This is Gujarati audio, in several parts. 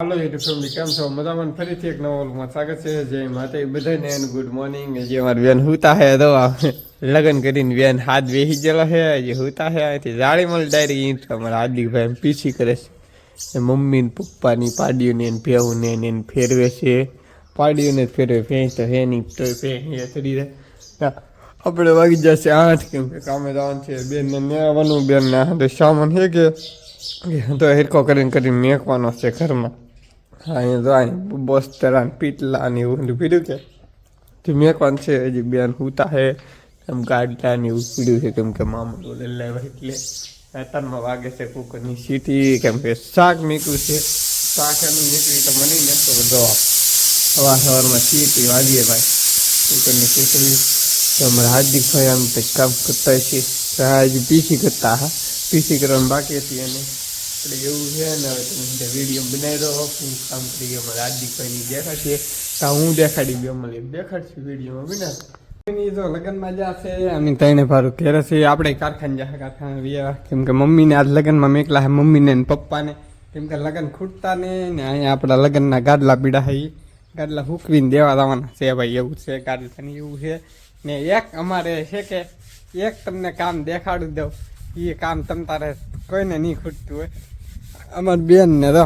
હાલો યુટ્યુબ ફેમિલી કેમ છો મજામાં ફરીથી એક નવા વ્લોગમાં સ્વાગત છે જય માતા બધાને એન્ડ ગુડ મોર્નિંગ જે અમારે બેન હુતા હે તો લગ્ન કરીને બેન હાથ બેસી ગયેલો છે જે હુતા હે અહીંથી જાળી મળી ડાયરેક્ટ અમારા હાર્દિકભાઈ પીસી કરે છે મમ્મી ને પપ્પાની પાડીઓને એને ભેહુને એને ફેરવે છે પાડીઓને જ ફેરવે ભેંસ તો હે નહીં તો ભેંસ ચડી જાય આપણે વાગી જશે 8 કેમ કે કામે જવાનું છે બેનને નેવાનું બેનને હાથે સામાન છે કે તો હેરકો કરીને મેકવાનો છે ઘરમાં અહીંયા તો અહીં બસ તરાન પીટલા ને એવું પીડ્યું કે તે મેકવાનું છે હજી બેન હુતા હે એમ ગાડલા ને એવું પીડ્યું છે કેમ કે મામા બોલે લેવા એટલે અત્યારમાં વાગે છે કુકરની સીટી કેમ કે શાક નીકળ્યું છે શાક એનું નીકળી તો મને નથી બધો સવારમાં સીટી વાગીએ ભાઈ કુકરની સીટી તો અમારા હાર્દિકભાઈ આમ કંઈક કામ કરતા છે હજી પીસી કરતા હા પીસી કરવાનું બાકી હતી અને આપણે એવું છે ને હવે તમે વિડીયો બનાવી દો હું કામ કરી અમારે હાર્દિકભાઈની દેખાડશે તો હું દેખાડી બે અમારે દેખાડશું વિડીયોમાં બના તો લગ્નમાં જશે અમે તઈને ભારું ઘેરે છે આપણે કારખાને જશે કારખાને વ્યા કેમ કે મમ્મીને આજ લગ્નમાં મેકલા હે મમ્મીને ને પપ્પાને કેમ કે લગ્ન ખૂટતા ને અહીંયા આપણા લગ્નના ગાડલા પીડા છે એ ગાડલા ફૂકવીને દેવા જવાના છે ભાઈ એવું છે ગાડલાને એવું છે ને એક અમારે છે કે એક તમને કામ દેખાડું દઉં એ કામ તમ તારે કોઈને નહીં ખૂટતું હોય અમારી બેન ને તો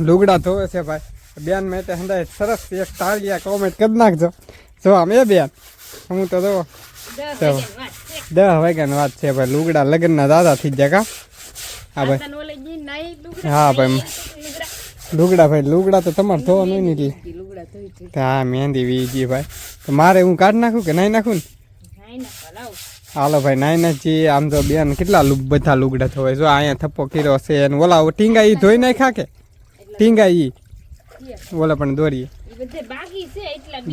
લુગડા ધોવે છે ભાઈ બેન મેં તે હંદાય સરસ એક તાળિયા કોમેન્ટ કરી નાખજો જો આમ એ બેન હું તો જો 10 વાગ્યાની વાત છે ભાઈ લુગડા લગ્નના દાદા થઈ ગયા કા હા ભાઈ હા ભાઈ લુગડા ભાઈ લુગડા તો તમારે ધોવાનું નહીં એટલે હા મહેંદી વીજી ભાઈ તો મારે હું કાઢી નાખું કે નહીં નાખું ને હાલો ભાઈ નાઈનાજી આમ તો બેન કેટલા બધા લુગડા ધોવાય જો અહીંયા થપ્પો કર્યો છે અને ઓલા ટીંગા ઈ ધોઈ નાખ્યા કે ટીંગા ઈ ઓલા પણ દોરીએ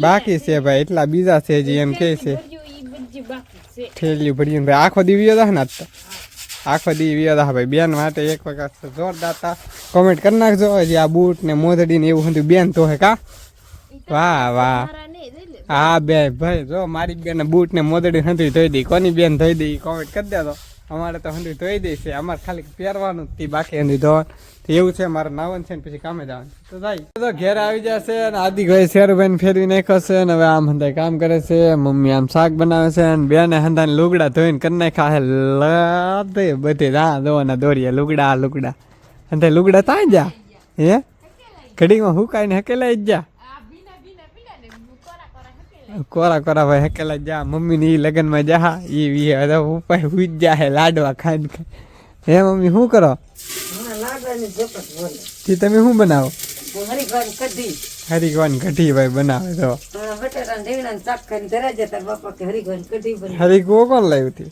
બાકી છે ભાઈ એટલા બીજા છે જે એમ કે છે ઠેલ્યું ભર્યું ભાઈ આખો દી વિયો હતા ને આજ તો આખો દી વિયો હતા ભાઈ બેન માટે એક વખત જોરદાર હતા કોમેન્ટ કરી નાખજો હજી આ બૂટ ને મોદડી ને એવું હતું બેન તો હે કા વાહ વાહ હા બે ભાઈ જો મારી બેન બૂટ ને મોદડી હંધુઈ ધોઈ દઈ કોની બેન ધોઈ દઈ કોમેન્ટ કરી દેતો અમારે તો હંધુઈ ધોઈ દઈ છે અમારે ખાલી પહેરવાનું જ બાકી હંધુઈ ધોવાનું એવું છે મારે નાવાનું છે ને પછી કામે જવાનું તો જાય તો ઘેર આવી જશે અને હાર્દિકભાઈ શેરુભાઈ ફેરવી નાખ્યો છે ને હવે આમ હંધાઈ કામ કરે છે મમ્મી આમ શાક બનાવે છે અને બેને હંધાને લુગડા ધોઈને કરી નાખ્યા હે બધે હા દોવાના દોરીએ લુગડા હંધાઈ લુગડા ત્યાં જા હે ઘડીમાં હુકાઈને હકેલાઈ જ જા કોરા ભાઈ હકેલા જા મમ્મી ની લગ્નમાં જા એ ઉપાય હુઈ જા હે લાડવા ખાઈને હે મમ્મી શું કરો તમે શું બનાવો હરિગવાની કઢી ભાઈ બનાવે તો હરિગો કોણ લાવ્યું હતી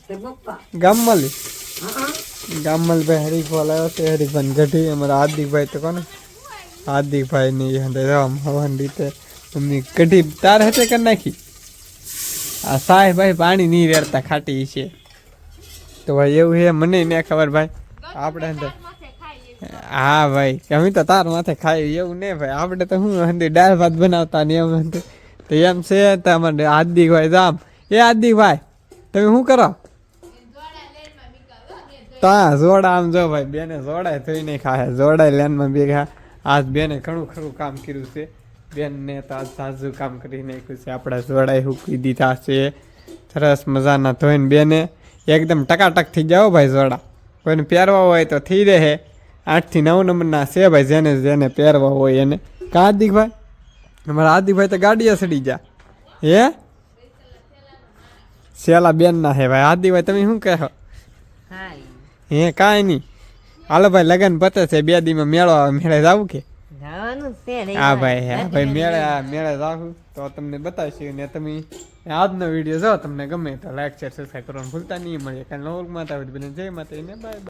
ગામમાં ભાઈ હરિગો લાવ્યો છે હરિગવાની કઢી અમારા હાર્દિકભાઈ તો કોને હાર્દિકભાઈ ની હવાની રીતે મમ્મી કઢી તાર હતે કરી નાખી આ સાહેબ ભાઈ પાણી નહીં રેડતા ખાટી છે તો ભાઈ એવું છે મને ને ખબર ભાઈ આપણે હા ભાઈ અમે તો તાર માથે ખાઈ એવું નહીં ભાઈ આપણે તો શું દાળ ભાત બનાવતા ને એમ તો એમ છે તમારે હાર્દિકભાઈ જામ એ હાર્દિકભાઈ તમે શું કરો તા જોડા આમ જો ભાઈ બેને જોડાય થઈ નહીં ખાય જોડાય લેનમાં ભેગા આજ બેને ઘણું ખરું કામ કર્યું છે બેનને તો આજ સાજુ કામ કરી નાખ્યું છે આપણા જોડાય હૂકી દીધા છે સરસ મજાના ધોઈને બેને એકદમ ટકાટક થઈ જાઓ ભાઈ જોડા કોઈને પહેરવા હોય તો થઈ રહે 8 થી 9 નંબરના છે ભાઈ જેને પહેરવા હોય એને કા હાર્દિકભાઈ અમારા હાર્દિકભાઈ તો ગાડીએ સડી જા હે શેલા બેન ના હે ભાઈ હાર્દિકભાઈ તમે શું કહો હે કાંઈ નહીં હાલો ભાઈ લગન પતે છે 2 દીમાં મેળે જવું કે હા ભાઈ મેળે રાખું તો તમને બતાવીશું ને તમે આજનો વિડીયો જો તમને ગમે તો લાઈક શેર સબસ્ક્રાઈબ કરવાનું ભૂલતા નહીં મળે કારણ લોગમાં જય માતા બાય.